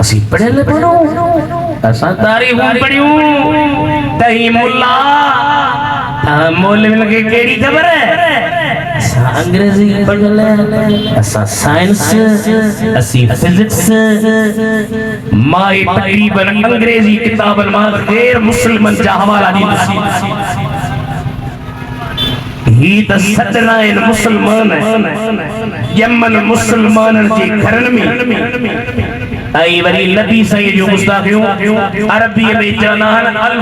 असी पढ़े ले पढ़ो असा तारीफ पढ़ियो तही मुल्ला ता मौलवी के केड़ी खबर है असा अंग्रेजी पढ़ ले असा साइंस असी फिजिक्स माई तकरीबन अंग्रेजी किताबन मा गैर मुसलमान जा हवाला दी ही त सदना इन मुसलमान यमन मुसलमान के घरन में आई वरी नबी सही जो मुस्ताफियो अरबी में जाना अल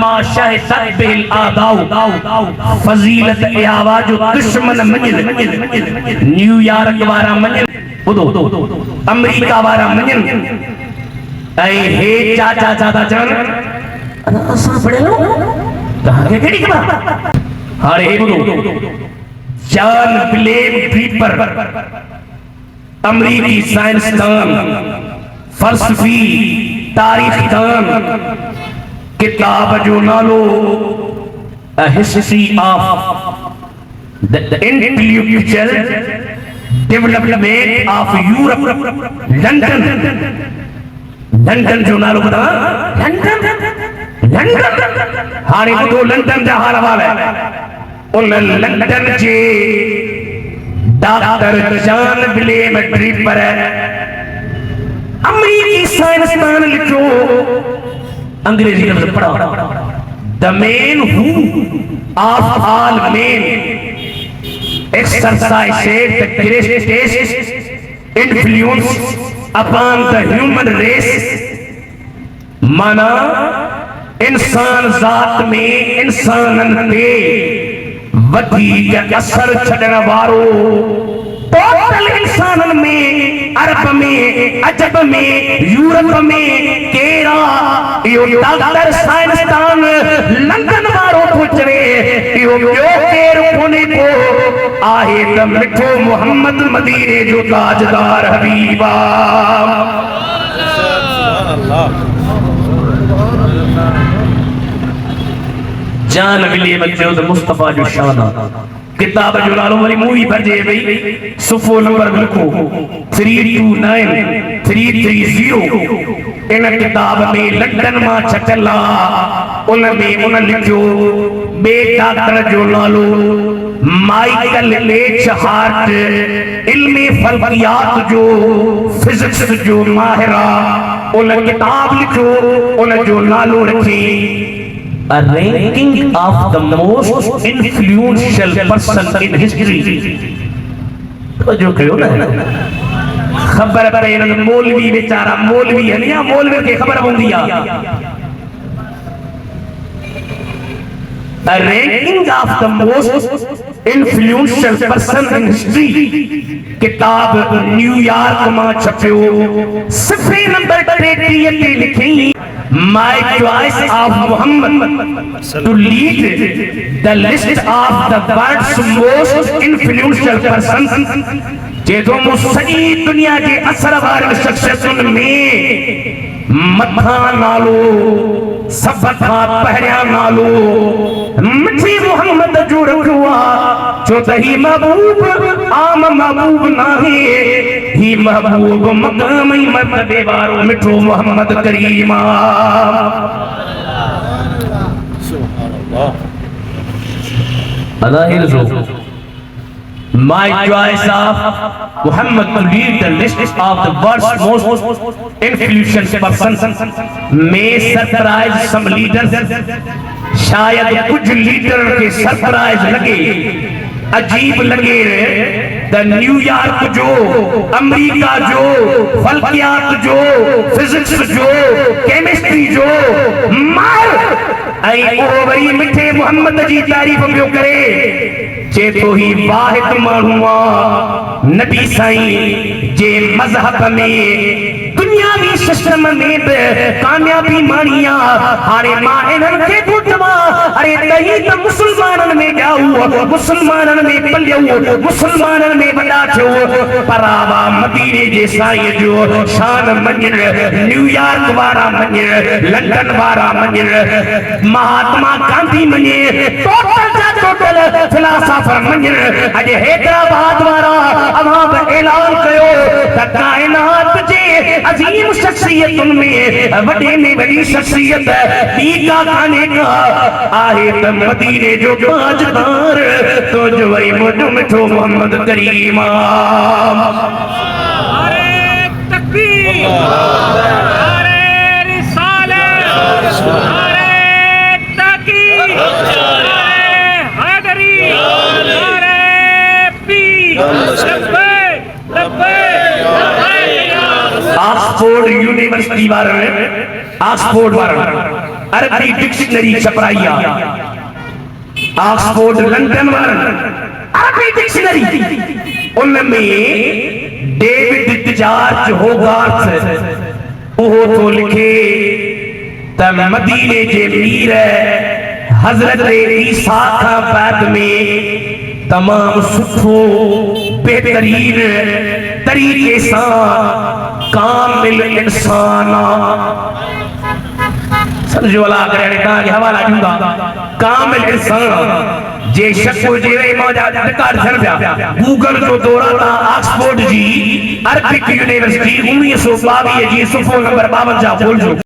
मा शहदत बिल आदाउ फजीलत ए आवाज दुश्मन मंजिल न्यूयॉर्क वारा मंजिल बुधो अमेरिका वारा मंजिल आई हे चाचा चाचा जान असा पढ़े लो कहां के केड़ी खबर हारे जॉन विलेम ड्रीपर अमरीकी साइंसदान फलसफी तारीखदान किताब जो नालो A History of the Intellectual Development of Europe London जो नालो बता लंदन हारे तो लंदन जा हाल वाला उन लंदन जे डॉक्टर जॉन विलेम ड्रीपर अमेरिकी साइंसदान लिखो अंग्रेजी में पढ़ा the man who of all man exercised the greatest influence upon the human race माना इंसान जात में इंसानन पे वधीक असर छड़न वारो टोटल इंसानन में अरब में अजब में यूरोप में केरा यो डॉक्टर साइंसदान लंदन वारो पुछरे यो यो केर कोने को आहे त मिठो मोहम्मद मदीने जो ताजदार हबीबा जान विलियम जोद मुस्तफा जो शाना किताब जो नालो वाली मूवी भजे भई सुफो नंबर लिखो 329 330 इन किताब में लंदन मा छटला उन में उन लिखो बे डॉक्टर जो नालो माइकल एच हार्ट इल्मे फल्कियात जो फिजिक्स जो माहिरा उन किताब लिखो उन जो नालो रखी A ranking of the most influential person in history. तो जो कहो ना खबर पर इन मौलवी बेचारा मौलवी है या मौलवी के खबर होंगी या A ranking of the most influential person in history किताब न्यूयॉर्क में छपियो सफे नंबर 33 पे लिखी My choice of Muhammad to lead the list of the world's most influential persons जेको मुसजी दुनिया के असर वाले शख्सियतुन में मथा नालो सबथा पहरिया नालो मिठी मोहम्मद जो रखुआ जो तही महबूब आम महबूब नाही ही महबूब मकाम ही मर्तबे वारो मिठो मोहम्मद करीमा सुभान अल्लाह अल्लाह ही My choice of Muhammad to lead the list of the world's most influential persons may surprise some leaders. शायद कुछ लीडर के सरप्राइज लगे अजीब लगे द न्यूयॉर्क जो अमेरिका जो फल्कियात जो फिजिक्स जो केमिस्ट्री जो मार आई ओ वरी मिठे मोहम्मद जी तारीफ पियो करे जे तो ही वाहिद मानुआ नबी साईं जे मजहब में दुनियावी सिस्टम में कामयाबी मानिया हारे माहिरन के गुटवा अरे तही त मुसलमानन में जाऊ मुसलमानन में पलियो मुसलमानन में बड़ा छो परावा मदीने जे साईं जो शान मंजिल न्यूयॉर्क वारा मंजिल लंदन वारा मंजिल महात्मा गांधी मंजिल टोटल टोटल फिलासफर मंजन अजे हैदराबाद वारा अवाम ऐलान कयो त कायनात जे अजीम शख्सियतुन में वडे में वडी शख्सियत दी का खाने का आहे त मदीने जो ताजदार तो जो वरी मुझ मिठो मोहम्मद करीम नारे तकबीर नारे रिसालत नारे ताकीद नारे हैदरी नारे पीर लब्बैक लब्बैक लब्बैक ऑक्सफोर्ड यूनिवर्सिटी वारन ऑक्सफोर्ड वारन अरबी डिक्शनरी छपराइया ऑक्सफोर्ड लंदन वारन अरबी डिक्शनरी उनमें डेविड जॉर्ज होगार्थ वो तो लिखे त मदीने जे मीर हजरत ईसा का बाद में तमाम सुठो बेहतरीन तरीके से कामिल इंसान समझो वाला करे तव्हांखे हवाला ॾींदा कामिल इंसान जे शक हुजे मौजा रिकॉर्ड थियनि पिया गूगल जो दौरान ऑक्सफोर्ड जी अरबिक यूनिवर्सिटी 1922 जी सुफ़ो नंबर 52 खोलिजो।